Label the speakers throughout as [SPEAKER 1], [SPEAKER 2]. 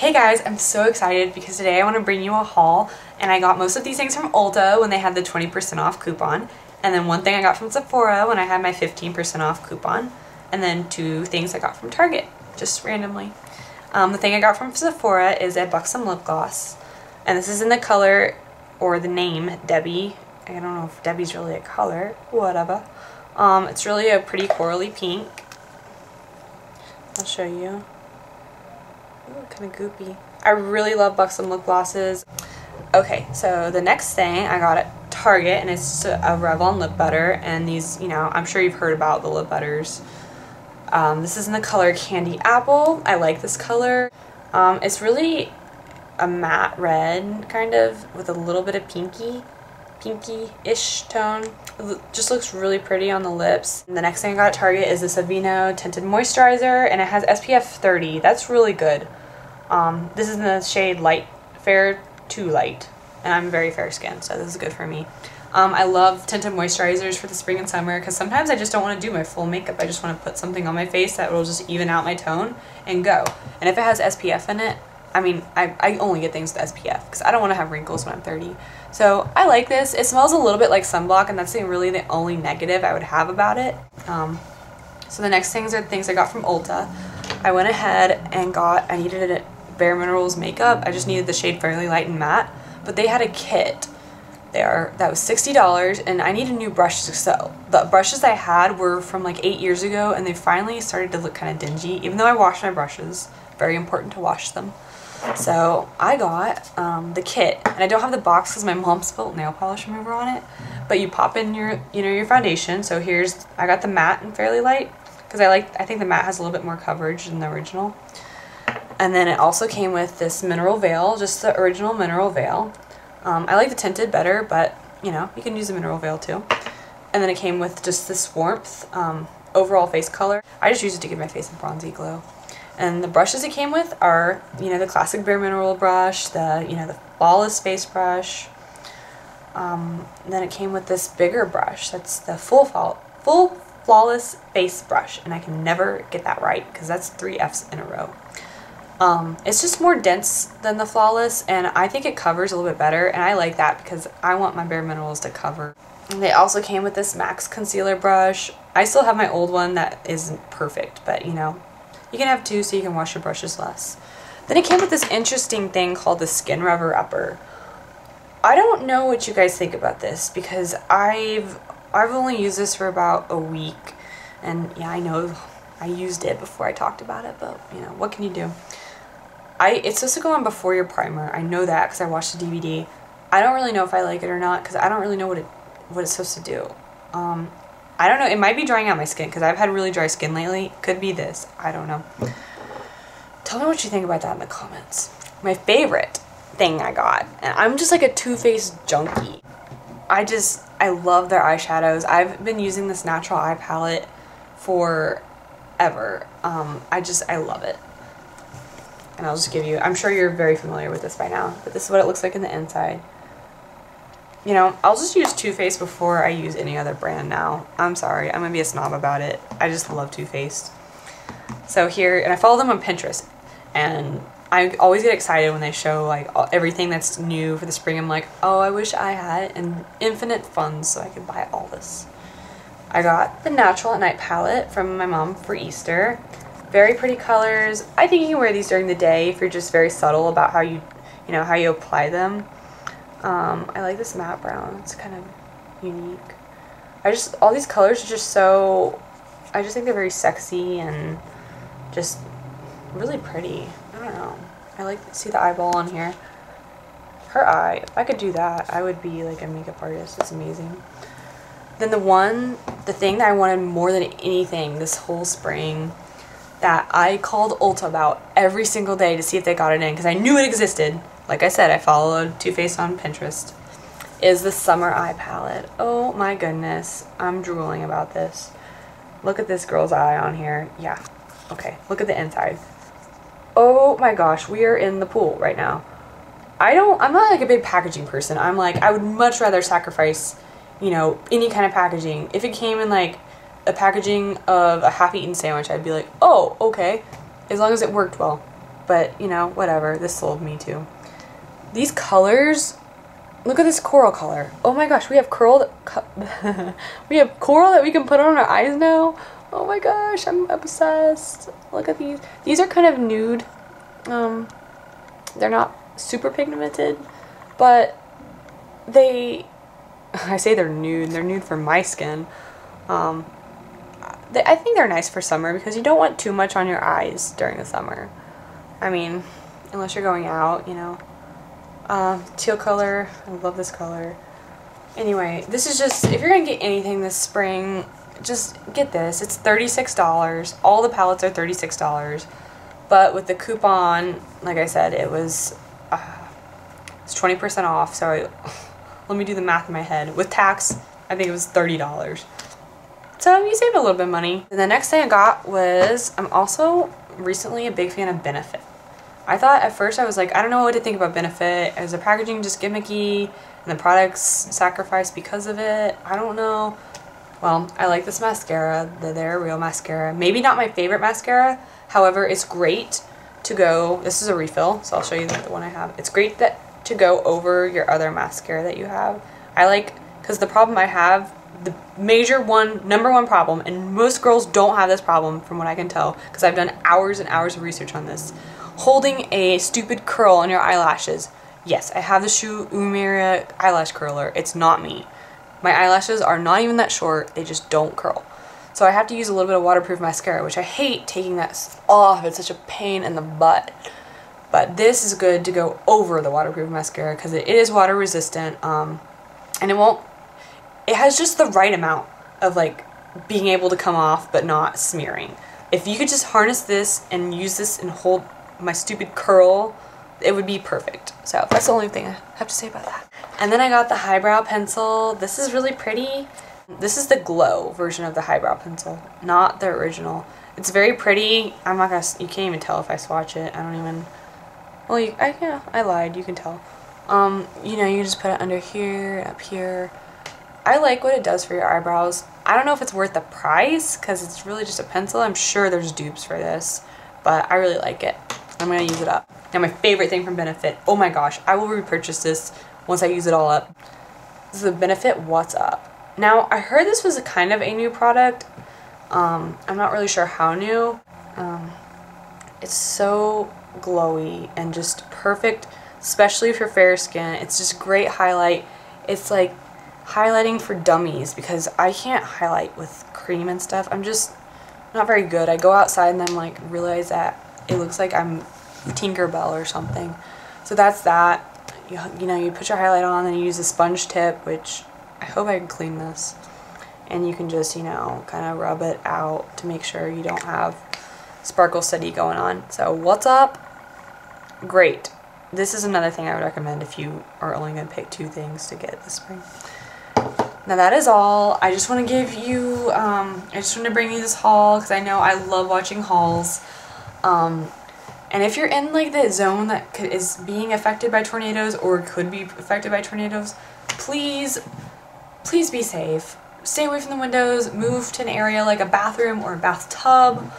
[SPEAKER 1] Hey guys, I'm so excited because today I want to bring you a haul, and I got most of these things from ULTA when they had the 20% off coupon, and then one thing I got from Sephora when I had my 15% off coupon, and then two things I got from Target, just randomly. The thing I got from Sephora is a Buxom lip gloss, and this is in the color, or the name, Debbie. I don't know if Debbie's really a color, whatever. It's really a pretty corally pink. I'll show you. Ooh, kind of goopy. I really love Buxom lip glosses. Okay, so the next thing I got at Target, and it's a Revlon lip butter, and these, you know, I'm sure you've heard about the lip butters. This is in the color Candy Apple. I like this color. It's really a matte red, kind of, with a little bit of pinky-ish tone. It just looks really pretty on the lips. And the next thing I got at Target is this Aveeno Tinted Moisturizer, and it has SPF 30. That's really good. This is in the shade Light, Fair to Light, and I'm very fair skinned, so this is good for me. I love tinted moisturizers for the spring and summer because sometimes I just don't want to do my full makeup. I just want to put something on my face that will just even out my tone and go. And if it has SPF in it, I mean, I only get things with SPF because I don't want to have wrinkles when I'm 30. So I like this. It smells a little bit like sunblock, and that's really the only negative I would have about it. So the next things are things I got from ULTA. I went ahead and I needed a Bare Minerals makeup. I just needed the shade Fairly Light and Matte, but they had a kit there that was $60, and I needed new brushes. So the brushes I had were from like 8 years ago, and they finally started to look kind of dingy, even though I washed my brushes. Very important to wash them. So I got the kit, and I don't have the box because my mom spilled nail polish remover on it, but you pop in your your foundation. So I got the matte and Fairly Light because I think the matte has a little bit more coverage than the original. And then it also came with this mineral veil, just the original mineral veil. I like the tinted better, but you know, you can use the mineral veil too. And then it came with just this warmth overall face color. I just use it to give my face a bronzy glow. And the brushes it came with are, the classic Bare Mineral brush, the Flawless face brush. And then it came with this bigger brush. That's the full Flawless face brush, and I can never get that right because that's 3 F's in a row. It's just more dense than the Flawless, and I think it covers a little bit better, and I like that because I want my Bare Minerals to cover. And they also came with this MAC concealer brush. I still have my old one that isn't perfect, but you can have two so you can wash your brushes less. Then it came with this interesting thing called the Skin Rubber Upper. I don't know what you guys think about this because I've only used this for about a week, and yeah, I know I used it before I talked about it, but what can you do? It's supposed to go on before your primer. I know that because I watched the DVD. I don't really know if I like it or not because I don't really know what it's supposed to do. I don't know. It might be drying out my skin because I've had really dry skin lately. Could be this. I don't know. Tell me what you think about that in the comments. My favorite thing I got, and I'm just like a Too Faced junkie. I love their eyeshadows. I've been using this natural eye palette forever. I love it. And I'll just give you, I'm sure you're very familiar with this by now, but this is what it looks like in the inside. I'll just use Too Faced before I use any other brand now. I'm sorry, I'm going to be a snob about it. I just love Too Faced. So here, and I follow them on Pinterest, and I always get excited when they show like everything that's new for the spring. I'm like, oh, I wish I had infinite funds so I could buy all this. I got the Natural at Night palette from my mom for Easter. Very pretty colors. I think you can wear these during the day if you're just very subtle about how you apply them. I like this matte brown. It's kind of unique. All these colors are just so, I just think they're very sexy and just really pretty. I don't know. I like to see the eyeball on here. Her eye. If I could do that, I would be like a makeup artist. It's amazing. Then the thing that I wanted more than anything this whole spring that I called ULTA about every single day to see if they got it in because I knew it existed. Like I said, I followed Too Faced on Pinterest. Is the Summer Eye Palette. Oh my goodness. I'm drooling about this. Look at this girl's eye on here. Yeah. Okay. Look at the inside. Oh my gosh. We are in the pool right now. I'm not like a big packaging person. I'm like, I would much rather sacrifice, any kind of packaging. If it came in like a packaging of a half-eaten sandwich, I'd be like, oh, okay, as long as it worked well. but you know, whatever. This sold me too. These colors, look at this coral color. Oh my gosh, we have we have coral that we can put on our eyes now. Oh my gosh, I'm obsessed. Look at these. These are kind of nude. They're not super pigmented, but I say they're nude. They're nude for my skin. I think they're nice for summer because you don't want too much on your eyes during the summer. I mean, unless you're going out, you know. Teal color. I love this color. Anyway, this is just, if you're going to get anything this spring, just get this. It's $36. All the palettes are $36. But with the coupon, like I said, it's 20% off. So let me do the math in my head. With tax, I think it was $30. So you save a little bit of money. And the next thing I got was, I'm also recently a big fan of Benefit. I thought at first, I was like, I don't know what to think about Benefit. Is the packaging just gimmicky and the products sacrificed because of it? I don't know. Well, I like this mascara, They're Real mascara. Maybe not my favorite mascara. However, it's great to go, this is a refill, so I'll show you the one I have. It's great to go over your other mascara that you have. I like, because the problem I have, the number one problem, and most girls don't have this problem from what I can tell, because I've done hours and hours of research on this. Holding a stupid curl on your eyelashes. Yes, I have the Shu Uemura eyelash curler. It's not me. My eyelashes are not even that short, they just don't curl. So I have to use a little bit of waterproof mascara, which I hate taking that off. It's such a pain in the butt. But this is good to go over the waterproof mascara because it is water resistant. And it has just the right amount of like being able to come off but not smearing. If you could just harness this and use this and hold my stupid curl, it would be perfect. So that's the only thing I have to say about that. And then I got the highbrow pencil. This is really pretty. This is the glow version of the highbrow pencil, not the original. It's very pretty. I'm not gonna, you can't even tell if I swatch it. I don't even, well, yeah, I lied, you can tell. You know, you can just put it under here, up here. I like what it does for your eyebrows. I don't know if it's worth the price, because it's really just a pencil. I'm sure there's dupes for this, but I really like it. I'm gonna use it up. Now my favorite thing from Benefit, oh my gosh, I will repurchase this once I use it all up. This is the Benefit What's Up. Now, I heard this was a kind of a new product. I'm not really sure how new. It's so glowy and just perfect, especially for fair skin. It's just great highlight. It's like highlighting for dummies because I can't highlight with cream and stuff. I'm just not very good. I go outside and then like realize that it looks like I'm Tinkerbell or something. So that's that. You know, you put your highlight on and you use a sponge tip, which I hope I can clean this. And you can just, you know, kind of rub it out to make sure you don't have Sparkle City going on. So What's Up? Great. This is another thing I would recommend if you are only going to pick 2 things to get this spring. Now that is all. I just want to give you, I just want to bring you this haul because I know I love watching hauls. And if you're in like the zone that is being affected by tornadoes or could be affected by tornadoes, please be safe. Stay away from the windows, move to an area like a bathroom or a bathtub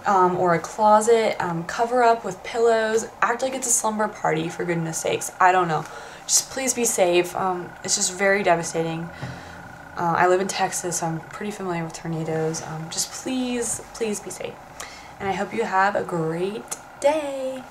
[SPEAKER 1] or a closet, cover up with pillows, act like it's a slumber party for goodness sakes. I don't know. Just please be safe. It's just very devastating. I live in Texas, so I'm pretty familiar with tornadoes. Just please be safe. And I hope you have a great day.